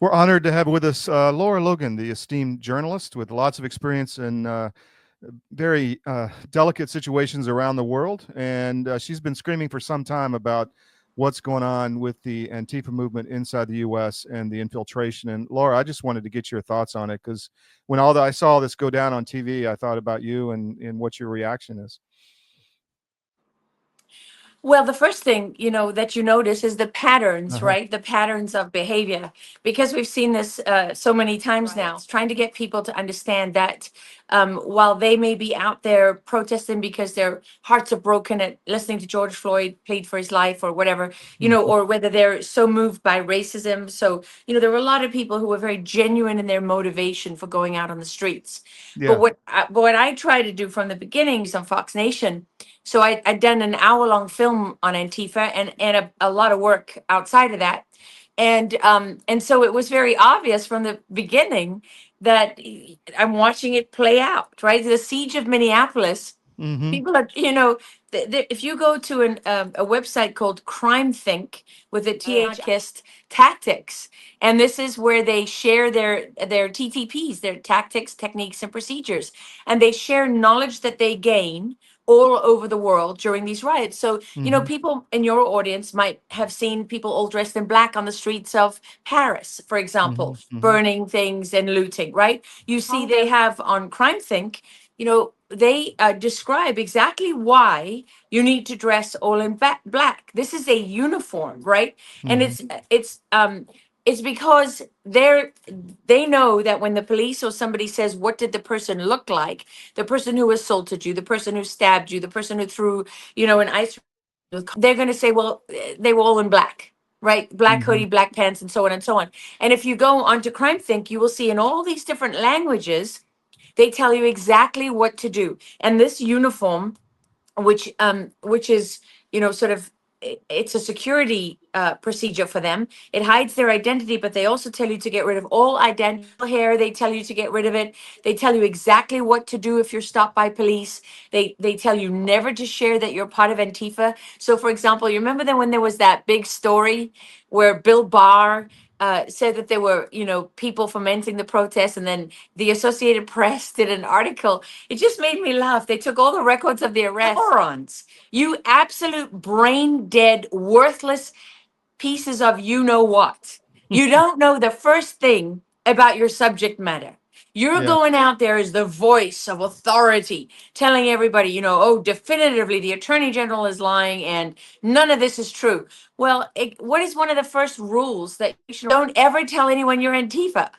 We're honored to have with us Lara Logan, the esteemed journalist with lots of experience in very delicate situations around the world. And she's been screaming for some time about what's going on with the Antifa movement inside the U.S. and the infiltration. And Lara, I just wanted to get your thoughts on it because when I saw this go down on TV, I thought about you and what your reaction is. Well, the first thing, that you notice is the patterns, Uh-huh. right? The patterns of behavior, because we've seen this so many times now, trying to get people to understand that while they may be out there protesting because their hearts are broken at listening to George Floyd plead for his life or whatever, Mhm. or whether they're so moved by racism. So, there were a lot of people who were very genuine in their motivation for going out on the streets. But Yeah. what I try to do from the beginnings on Fox Nation, so I'd done an hour-long film on Antifa and a lot of work outside of that. And so it was very obvious from the beginning that I'm watching it play out, right? The siege of Minneapolis, Mm-hmm. people are, if you go to a website called Crime Think with the anarchist tactics, and this is where they share their TTPs, their tactics, techniques, and procedures, and they share knowledge that they gain all over the world during these riots. So, Mm-hmm. people in your audience might have seen people all dressed in black on the streets of Paris, for Mm-hmm. example, Mm-hmm. burning things and looting, right? You see, they have on Crime Think, they describe exactly why you need to dress all in black. This is a uniform, right? And Mm-hmm. it's because they know that when the police or somebody says, what did the person look like, the person who assaulted you, the person who stabbed you, the person who threw an ice, they're going to say, well, they were all in black, right? Black Mm-hmm. hoodie, black pants, and so on and so on. And if you go onto Crime Think, you will see in all these different languages, they tell you exactly what to do. And this uniform, which is, sort of, it's a security procedure for them. It hides their identity, but they also tell you to get rid of all identical hair. They tell you to get rid of it. They tell you exactly what to do if you're stopped by police. They tell you never to share that you're part of Antifa. So, for example, you remember then when there was that big story where Bill Barr said that there were, people fomenting the protest, and then the Associated Press did an article. It just made me laugh. They took all the records of the arrest. Morons, you absolute brain dead, worthless pieces of you know what. You don't know the first thing about your subject matter. You're Yeah. going out there as the voice of authority, telling everybody, oh, definitively the attorney general is lying and none of this is true. Well, what is one of the first rules that you should don't ever tell anyone you're Antifa?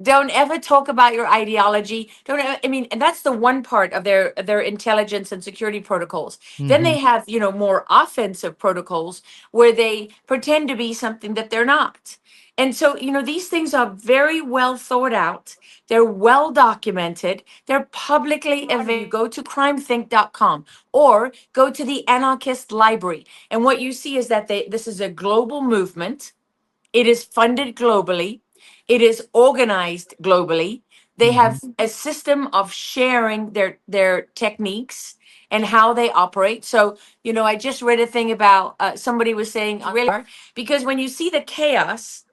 Don't ever talk about your ideology. I mean, and that's the one part of their intelligence and security protocols. Then Mm-hmm. they have, more offensive protocols where they pretend to be something that they're not. And so, these things are very well thought out. They're well documented. They're publicly available. You go to crimethink.com or go to the Anarchist Library. And what you see is that this is a global movement. It is funded globally. It is organized globally. They Mm-hmm. have a system of sharing their techniques and how they operate. So, I just read a thing about somebody was saying, really, because when you see the chaos,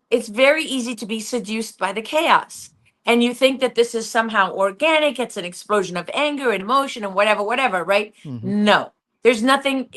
it's very easy to be seduced by the chaos. And you think that this is somehow organic, it's an explosion of anger and emotion and whatever, right? Mm-hmm. No. There's nothing,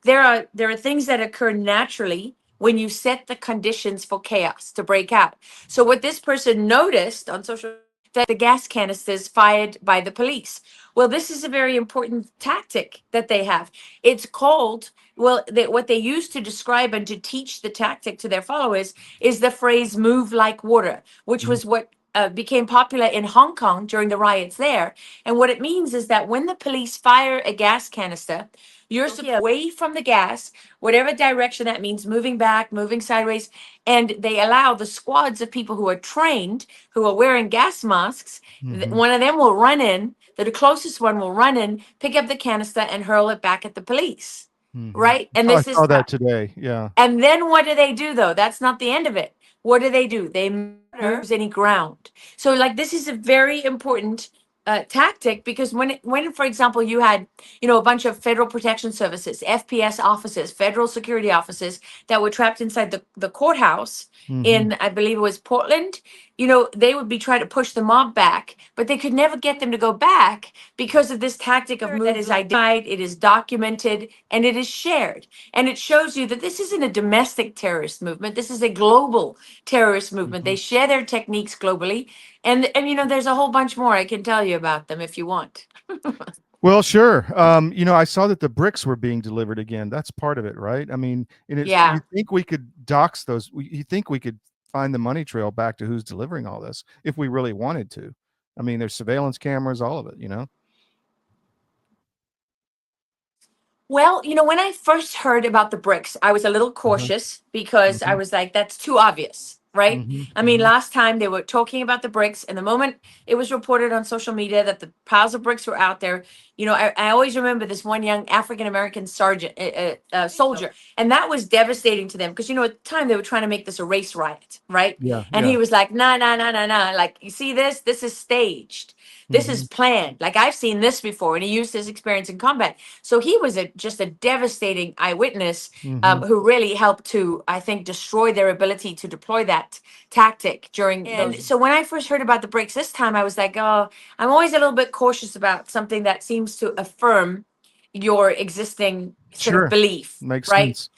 there are things that occur naturally when you set the conditions for chaos to break out. So what this person noticed on social that the gas canisters fired by the police. Well, this is a very important tactic that they have. It's called, well, what they use to describe and to teach the tactic to their followers is the phrase move like water, which Mm-hmm. was what became popular in Hong Kong during the riots there. And what it means is that when the police fire a gas canister, you're away from the gas, whatever direction that means, moving back, moving sideways. And they allow the squads of people who are trained, who are wearing gas masks, Mm-hmm. one of them will run in, the closest one will run in, pick up the canister, and hurl it back at the police. Mm-hmm. Right? And I this is saw that today. Yeah. and then what do they do though? That's not the end of it. What do? They move any ground. So like this is a very important tactic, because when, for example, you had, a bunch of federal protection services, FPS officers, federal security officers that were trapped inside the courthouse Hmm. in, I believe it was Portland, they would be trying to push the mob back, but they could never get them to go back because of this tactic of move that is identified, it is documented, and it is shared. And it shows you that this isn't a domestic terrorist movement. This is a global terrorist movement. Hmm. They share their techniques globally. And there's a whole bunch more I can tell you about them if you want. Well, sure. I saw that the bricks were being delivered again. That's part of it, right? I mean, and it's you Yeah. think we could dox those? You think we could find the money trail back to who's delivering all this if we really wanted to? I mean, there's surveillance cameras, all of it. Well, when I first heard about the bricks, I was a little Uh-huh. cautious because I Hmm. was like, that's too obvious, right? Hmm. I mean, Hmm. last time they were talking about the bricks, and the moment it was reported on social media that the piles of bricks were out there, I always remember this one young African American sergeant, soldier, and that was devastating to them because, at the time they were trying to make this a race riot, right? Yeah, And yeah. he was like, nah, nah, nah, nah, nah. Like, you see this? This is staged. This is Hmm. planned. Like, I've seen this before. And he used his experience in combat. So he was just a devastating eyewitness, Hmm. who really helped to, I think, destroy their ability to deploy that tactic during those. And so when I first heard about the breaks this time, I was like, oh, I'm always a little bit cautious about something that seems to affirm your existing sort of Sure, belief, makes right? sense.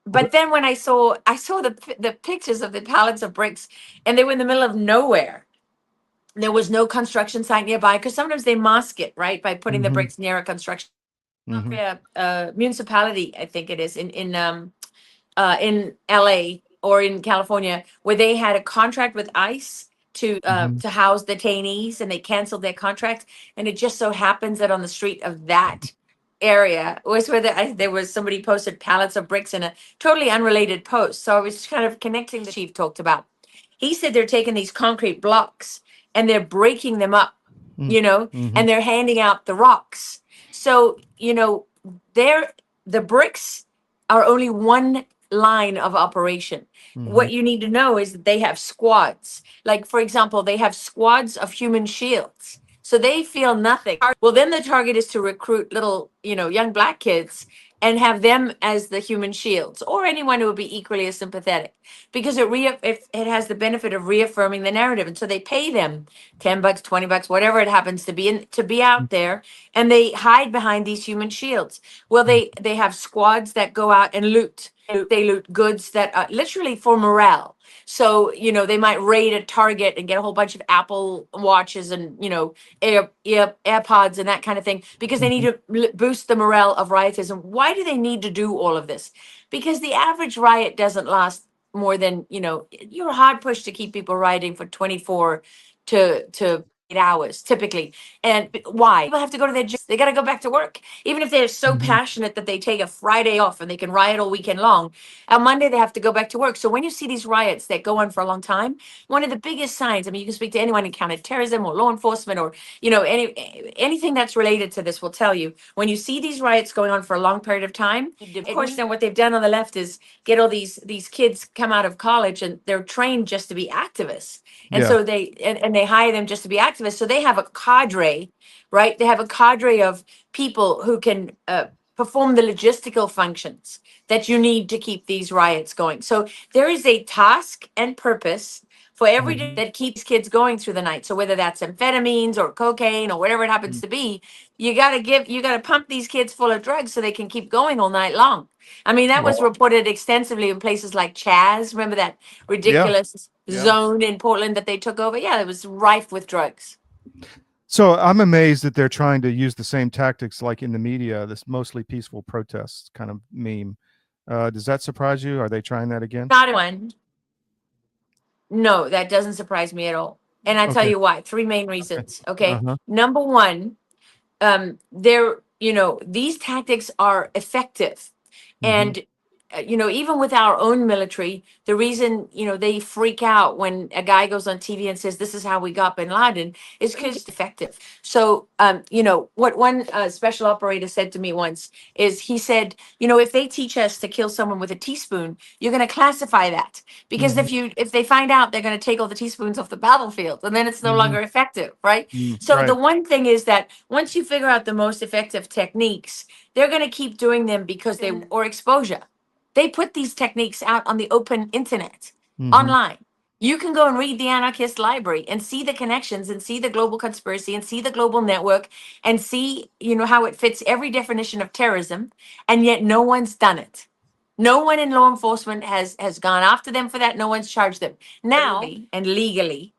Well, But then when I saw the pictures of the pallets of bricks, and they were in the middle of nowhere. There was no construction site nearby because sometimes they mask it, right, by putting the hmm. bricks near a construction Hmm. municipality, I think it is in LA or in California, where they had a contract with ICE Hmm. to house detainees, and they canceled their contract. And it just so happens that on the street of that area was where there was somebody posted pallets of bricks in a totally unrelated post. So I was kind of connecting the chief talked about. He said they're taking these concrete blocks and they're breaking them up, Hmm. and they're handing out the rocks. So, they're the bricks are only one line of operation. Hmm. What you need to know is that they have squads. Like, for example, they have squads of human shields. So they feel nothing. Well, then the target is to recruit little, young black kids and have them as the human shields, or anyone who would be equally as sympathetic, because it has the benefit of reaffirming the narrative. And so they pay them $10, $20, whatever it happens to be, to be out there, and they hide behind these human shields. Well, they have squads that go out and loot. They loot goods that are literally for morale. So, they might raid a Target and get a whole bunch of Apple watches and, AirPods and that kind of thing, because they need Hmm. to boost the morale of riotism. Why do they need to do all of this? Because the average riot doesn't last more than, you're hard pushed to keep people rioting for 24 to 8 hours typically. And why? People have to go to their jobs. They got to go back to work. Even if they're so Hmm. passionate that they take a Friday off and they can riot all weekend long, on Monday they have to go back to work. So when you see these riots that go on for a long time, one of the biggest signs, I mean, you can speak to anyone in counterterrorism or law enforcement or, anything that's related to this will tell you, when you see these riots going on for a long period of time, of course, then what they've done on the left is get all these kids come out of college and they're trained just to be activists. And Yeah. so and they hire them just to be activists. So they have a cadre, right? They have a cadre of people who can perform the logistical functions that you need to keep these riots going. So there is a task and purpose for every day Hmm. that keeps kids going through the night. So whether that's amphetamines or cocaine or whatever it happens to be, you got to pump these kids full of drugs so they can keep going all night long. I mean, that was Wow. reported extensively in places like Chaz. Remember that Yeah. ridiculous Yeah. zone in Portland that they took over? Yeah, it was rife with drugs. So I'm amazed that they're trying to use the same tactics like in the media, this mostly peaceful protests kind of meme. Does that surprise you? Are they trying that again? Not one. No, that doesn't surprise me at all. And I tell Okay. you why. Three main Okay. reasons. Okay. Uh-huh. Number one, they're, these tactics are effective. Hmm. And even with our own military, the reason, they freak out when a guy goes on TV and says, this is how we got bin Laden, is because it's effective. So, what one special operator said to me once is he said, if they teach us to kill someone with a teaspoon, you're going to classify that. Because Hmm. if they find out, they're going to take all the teaspoons off the battlefield and then it's no Hmm. longer effective, right? So the Right. one thing is that once you figure out the most effective techniques, they're going to keep doing them because or exposure. They put these techniques out on the open internet, Hmm. online. You can go and read the anarchist library and see the connections and see the global conspiracy and see the global network and see, how it fits every definition of terrorism. And yet no one's done it. No one in law enforcement has gone after them for that. No one's charged them. Now, and legally,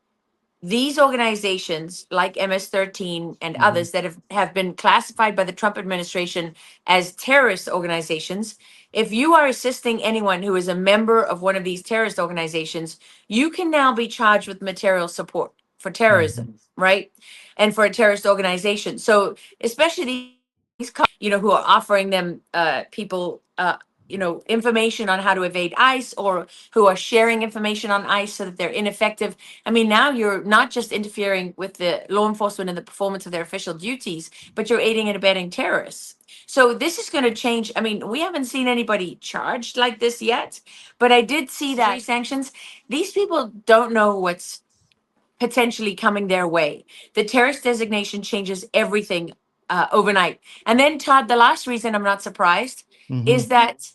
these organizations like MS-13 and Hmm. others that have been classified by the Trump administration as terrorist organizations, if you are assisting anyone who is a member of one of these terrorist organizations, you can now be charged with material support for Hmm. terrorism, right? And for a terrorist organization. So especially these, who are offering them people, information on how to evade ICE, or who are sharing information on ICE so that they're ineffective. I mean, now you're not just interfering with the law enforcement and the performance of their official duties, but you're aiding and abetting terrorists. So this is going to change. I mean, we haven't seen anybody charged like this yet, but I did see that sanctions. These people don't know what's potentially coming their way. The terrorist designation changes everything overnight. And then, Todd, the last reason I'm not surprised Hmm. is that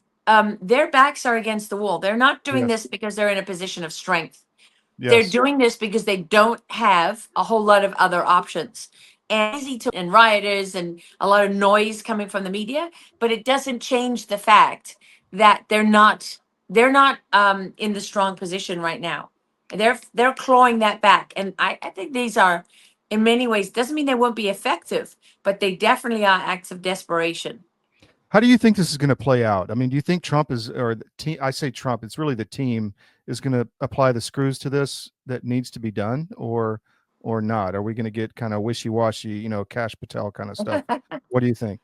their backs are against the wall. They're not doing Yes. this because they're in a position of strength. They're Yes. doing this because they don't have a whole lot of other options. And easy to and rioters and a lot of noise coming from the media, but it doesn't change the fact that they're not in the strong position right now. They're clawing that back. And I think these are, in many ways, doesn't mean they won't be effective, but they definitely are acts of desperation. How do you think this is going to play out? I mean, do you think Trump is, or the team, I say Trump, it's really the team, is going to apply the screws to this that needs to be done, or not? Are we going to get kind of wishy-washy, Cash Patel kind of stuff? What do you think?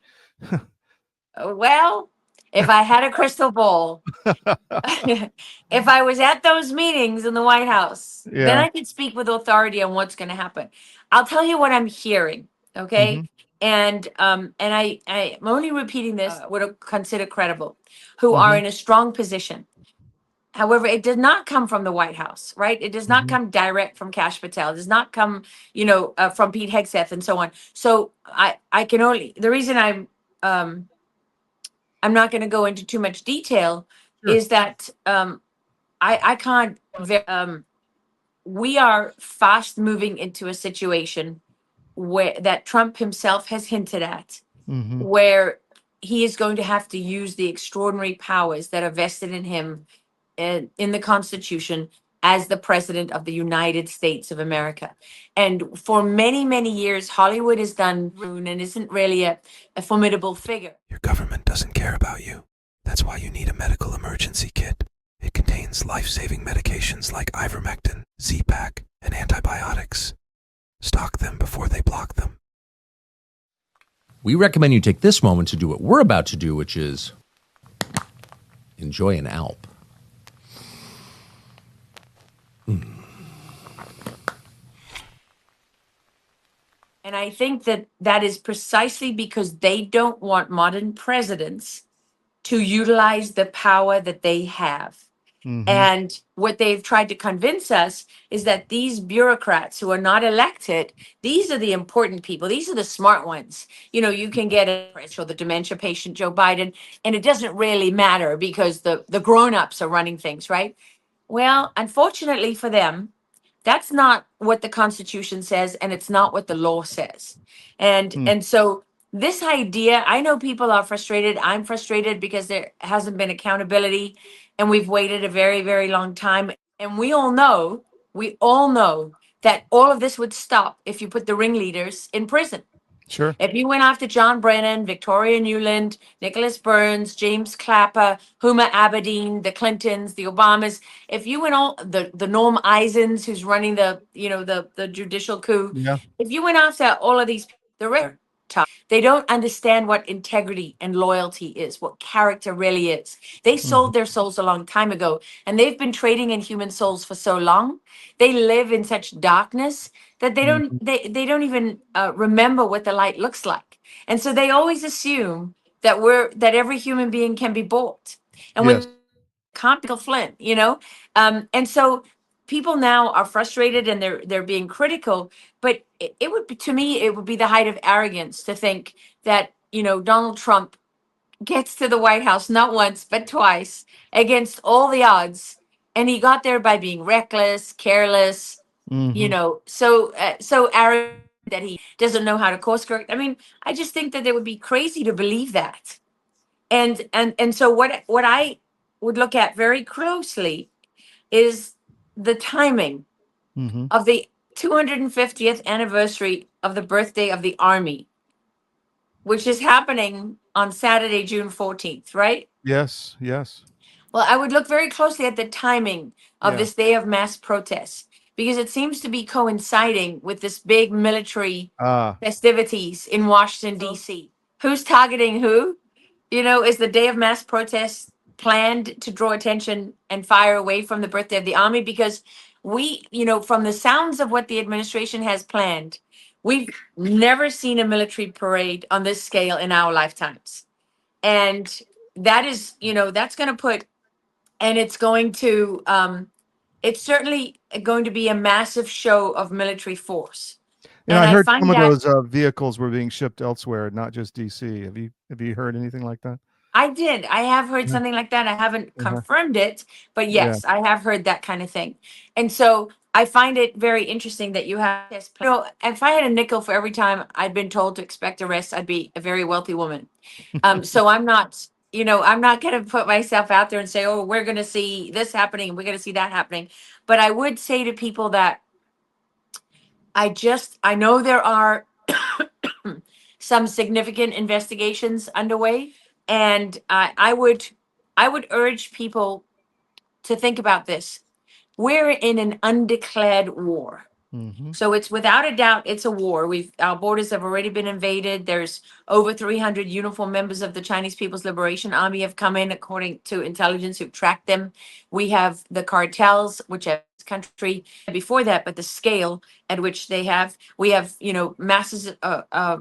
Well, if I had a crystal ball, if I was at those meetings in the White House, then Yeah. I could speak with authority on what's going to happen. I'll tell you what I'm hearing, okay? Hmm. And I'm only repeating this what I consider credible, who are Hmm. in a strong position. However, it did not come from the White House, right? It does not Hmm. come direct from Cash Patel. It does not come, from Pete Hegseth and so on. So I can only, the reason I'm not going to go into too much detail Sure. is that I can't. We are fast moving into a situation where that Trump himself has hinted at, Hmm. where he is going to have to use the extraordinary powers that are vested in him in the Constitution as the president of the United States of America. And for many, many years, Hollywood has done and isn't really a formidable figure. Your government doesn't care about you. That's why you need a medical emergency kit. It contains life-saving medications like ivermectin, Z-Pak, and antibiotics. Stock them before they block them. We recommend you take this moment to do what we're about to do, which is enjoy an Alp. And I think that that is precisely because they don't want modern presidents to utilize the power that they have. Hmm. And what they've tried to convince us is that these bureaucrats who are not elected, these are the important people. These are the smart ones. You can get a or the dementia patient, Joe Biden, and it doesn't really matter because the grown-ups are running things, right? Well, unfortunately for them, that's not what the Constitution says, and it's not what the law says. And Hmm. and so this idea, I know people are frustrated. I'm frustrated because there hasn't been accountability, and we've waited a very, very long time. And we all know that all of this would stop if you put the ringleaders in prison. Sure. If you went after John Brennan, Victoria Nuland, Nicholas Burns, James Clapper, Huma Abedin, the Clintons, the Obamas, if you went all the Norm Eisens, who's running the judicial coup, Yeah. if you went after all of these, the rare. They don't understand what integrity and loyalty is, what character really is. They sold their souls a long time ago, and they've been trading in human souls for so long. They live in such darkness that they don't even remember what the light looks like. And so they always assume that every human being can be bought. And Yes. when can't be Flint, and so people now are frustrated and they're being critical, but it would be, to me, it would be the height of arrogance to think that, Donald Trump gets to the White House not once but twice against all the odds, and he got there by being reckless, careless, Hmm. so arrogant that he doesn't know how to course correct. I mean, I just think that they would be crazy to believe that. And so what I would look at very closely is the timing Hmm. of the 250th anniversary of the birthday of the Army, which is happening on Saturday, June 14th, right? Yes. Yes. Well, I would look very closely at the timing of Yeah. this day of mass protest because it seems to be coinciding with this big military Ah. festivities in Washington, D.C. Who's targeting who? Is the day of mass protest planned to draw attention and fire away from the birthday of the Army? Because from the sounds of what the administration has planned, we've never seen a military parade on this scale in our lifetimes. And that is, that's going to put, and it's certainly going to be a massive show of military force. And And I I heard some find of that those vehicles were being shipped elsewhere, not just DC. Have you heard anything like that? I did. I have heard Yeah. something like that. I haven't Uh-huh. confirmed it, but Yeah. yes, I have heard that kind of thing. And so I find it very interesting that you have this. If I had a nickel for every time I'd been told to expect arrests, I'd be a very wealthy woman. So I'm not going to put myself out there and say, oh, we're going to see this happening and we're going to see that happening. But I would say to people that I know there are some significant investigations underway, and I would urge people to think about this. We're in an undeclared war. Hmm. So it's without a doubt, it's a war. Our borders have already been invaded. There's over 300 uniformed members of the Chinese People's Liberation Army have come in, according to intelligence who've tracked them. We have the cartels, which have this country before that, but the scale at which they have, we have, masses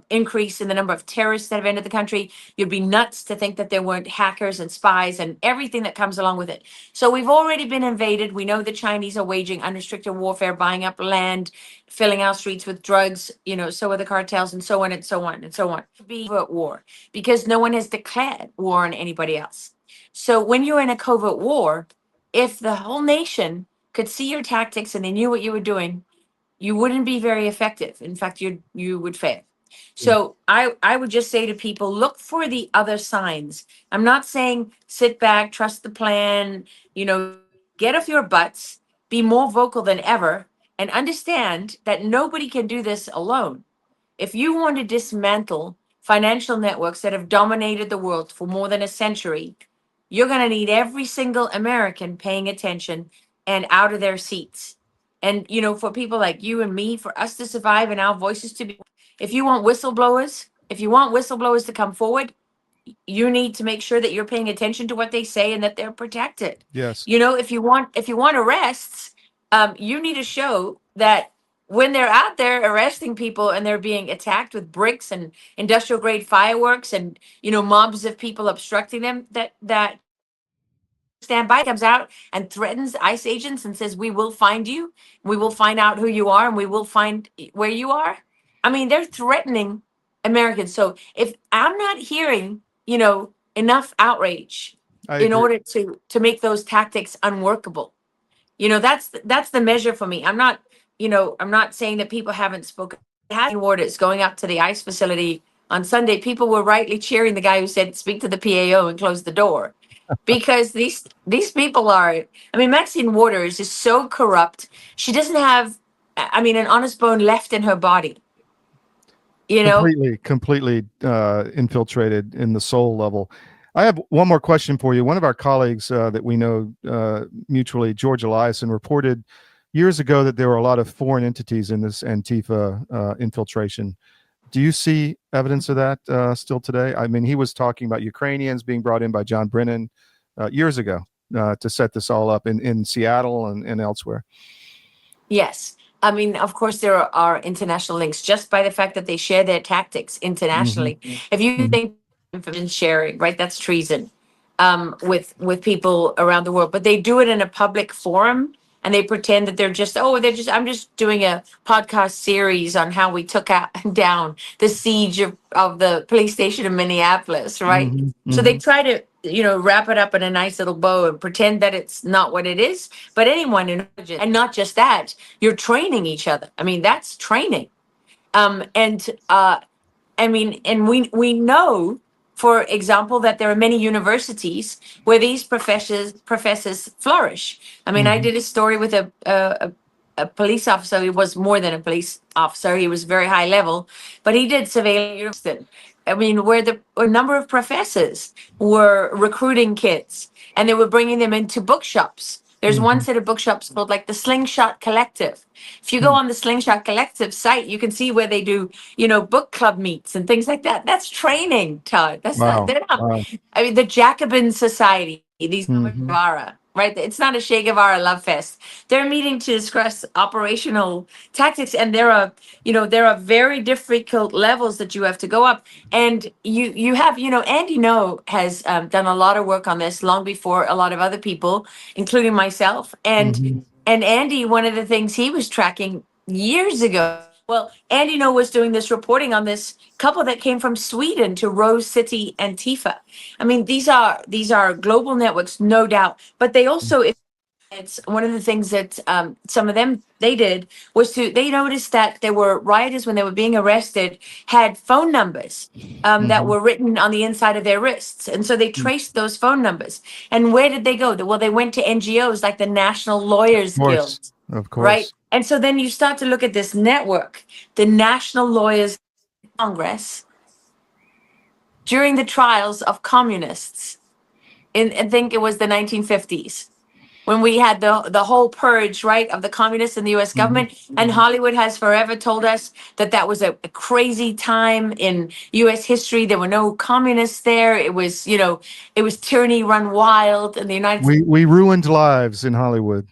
increase in the number of terrorists that have entered the country. You'd be nuts to think that there weren't hackers and spies and everything that comes along with it. So we've already been invaded. We know the Chinese are waging unrestricted warfare, buying up land, filling our streets with drugs, so are the cartels, and so on and so on and so on. Be covert war because no one has declared war on anybody else. So when you're in a covert war, if the whole nation could see your tactics and they knew what you were doing, you wouldn't be very effective. In fact, you would fail. Yeah. So I would just say to people, look for the other signs. I'm not saying sit back, trust the plan, get off your butts, be more vocal than ever, and understand that nobody can do this alone. If you want to dismantle financial networks that have dominated the world for more than a century, you're going to need every single American paying attention and out of their seats. And, for people like you and me, for us to survive and our voices to be, if you want whistleblowers to come forward, you need to make sure that you're paying attention to what they say and that they're protected. Yes. If you want arrests, you need to show that when they're out there arresting people and they're being attacked with bricks and industrial grade fireworks and mobs of people obstructing them, that standby comes out and threatens ICE agents and says, we will find you, we will find out who you are, and we will find where you are. I mean, they're threatening Americans. So if I'm not hearing, enough outrage I in agree. order to make those tactics unworkable, that's the measure for me. I'm not saying that people haven't spoken. Warders going up to the ICE facility on Sunday, people were rightly cheering the guy who said, speak to the PAO and close the door. Because these people are, I mean, Maxine Waters is so corrupt. She doesn't have, I mean, an honest bone left in her body. Completely infiltrated in the soul level. I have one more question for you. One of our colleagues that we know mutually, George Eliason, reported years ago that there were a lot of foreign entities in this Antifa infiltration. Do you see evidence of that still today? I mean, he was talking about Ukrainians being brought in by John Brennan years ago to set this all up in Seattle and elsewhere. Yes. I mean, of course, there are international links just by the fact that they share their tactics internationally. If you think information sharing, right, that's treason with people around the world. But they do it in a public forum and they pretend that I'm just doing a podcast series on how we took out down the siege of the police station in Minneapolis, right? So they try to, wrap it up in a nice little bow and pretend that it's not what it is. But anyone and not just that, you're training each other. I mean, that's training. And we know, for example, that there are many universities where these professors flourish. I mean, I did a story with a police officer. He was more than a police officer. He was very high level, but he did surveillance. I mean, where a number of professors were recruiting kids and they were bringing them into bookshops. There's one set of bookshops called like the Slingshot Collective. If you go on the Slingshot Collective site, you can see where they do, book club meets and things like that. That's training, Todd. That's not, they're not, Wow. I mean, the Jacobin Society, these Guevara, right? It's not a Che Guevara love fest. They're meeting to discuss operational tactics, and there are very difficult levels that you have to go up. And you have, Andy No has done a lot of work on this long before a lot of other people, including myself. And Andy, one of the things he was tracking years ago. Well, Andy No was doing this reporting on this couple that came from Sweden to Rose City Antifa. I mean, these are global networks, no doubt. But they also, it's one of the things that some of them they did was they noticed that there were rioters when they were being arrested had phone numbers that were written on the inside of their wrists, and so they traced those phone numbers. And where did they go? Well, they went to NGOs like the National Lawyers Guild, Of course. right? And so then you start to look at this network, the National Lawyers Congress, during the trials of communists I think it was the 1950s, when we had the whole purge, right, of the communists in the U.S. government. And Hollywood has forever told us that was a crazy time in U.S. history. There were no communists there. It was, it was tyranny run wild in the United States. We ruined lives in Hollywood.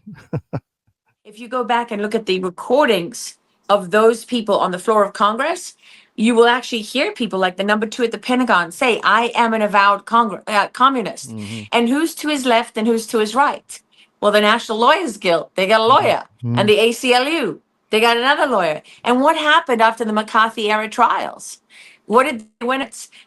If you go back and look at the recordings of those people on the floor of Congress, you will actually hear people like the number 2 at the Pentagon say, "I am an avowed communist." And who's to his left and who's to his right? Well, the National Lawyers Guild, they got a lawyer. And the ACLU, they got another lawyer. And what happened after the McCarthy era trials? That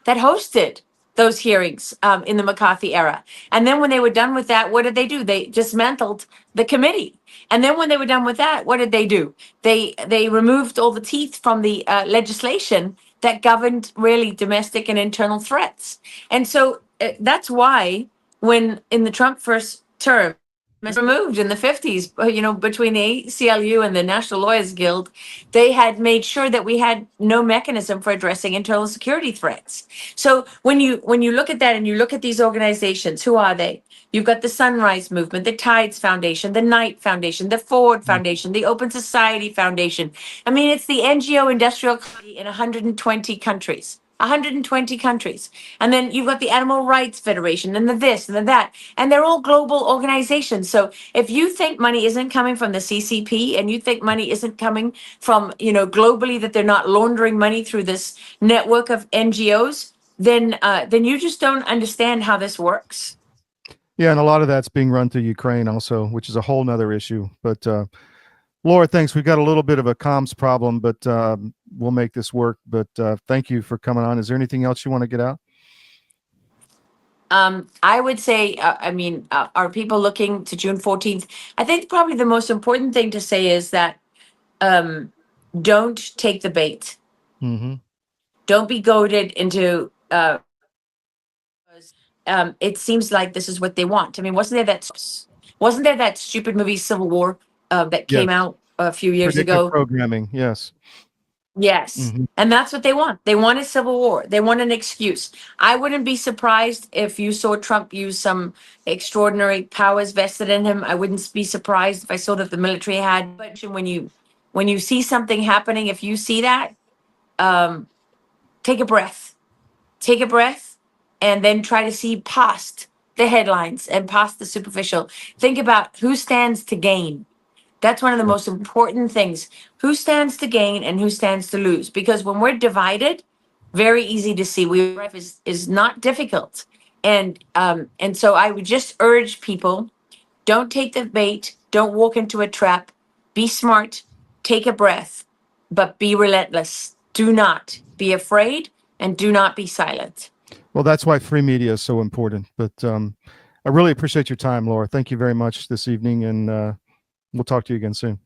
hosted those hearings in the McCarthy era? And then when they were done with that, what did they do? They dismantled the committee. And then when they were done with that, what did they do? They removed all the teeth from the legislation that governed really domestic and internal threats. And so that's why when in the Trump first term, removed in the 50s, between the ACLU and the National Lawyers Guild, they had made sure that we had no mechanism for addressing internal security threats. So when you look at that and you look at these organizations, who are they? You've got the Sunrise Movement, the Tides Foundation, the Knight Foundation, the Ford Foundation, the Open Society Foundation. I mean, it's the NGO industrial in 120 countries. 120 countries. And then you've got the Animal Rights Federation and the this and the that. And they're all global organizations. So if you think money isn't coming from the CCP and you think money isn't coming from, globally, that they're not laundering money through this network of NGOs, then you just don't understand how this works. Yeah, and a lot of that's being run through Ukraine also, which is a whole nother issue. But Laura, thanks. We've got a little bit of a comms problem, but we'll make this work. But thank you for coming on. Is there anything else you want to get out? I would say, are people looking to June 14th? I think probably the most important thing to say is that don't take the bait. Don't be goaded into it seems like this is what they want. I mean, wasn't there that stupid movie Civil War that came out a few years ago? Programming, yes. Yes. And that's what they want. They want a civil war. They want an excuse. I wouldn't be surprised if you saw Trump use some extraordinary powers vested in him. I wouldn't be surprised if I saw that the military had. But when you see something happening, if you see that, take a breath. Take a breath and then try to see past the headlines and past the superficial. Think about who stands to gain. That's one of the most important things. Who stands to gain and who stands to lose? Because when we're divided, very easy to see. Life is not difficult. And so I would just urge people, don't take the bait, don't walk into a trap, be smart, take a breath, but be relentless. Do not be afraid and do not be silent. Well, that's why free media is so important. But I really appreciate your time, Laura. Thank you very much this evening, and we'll talk to you again soon.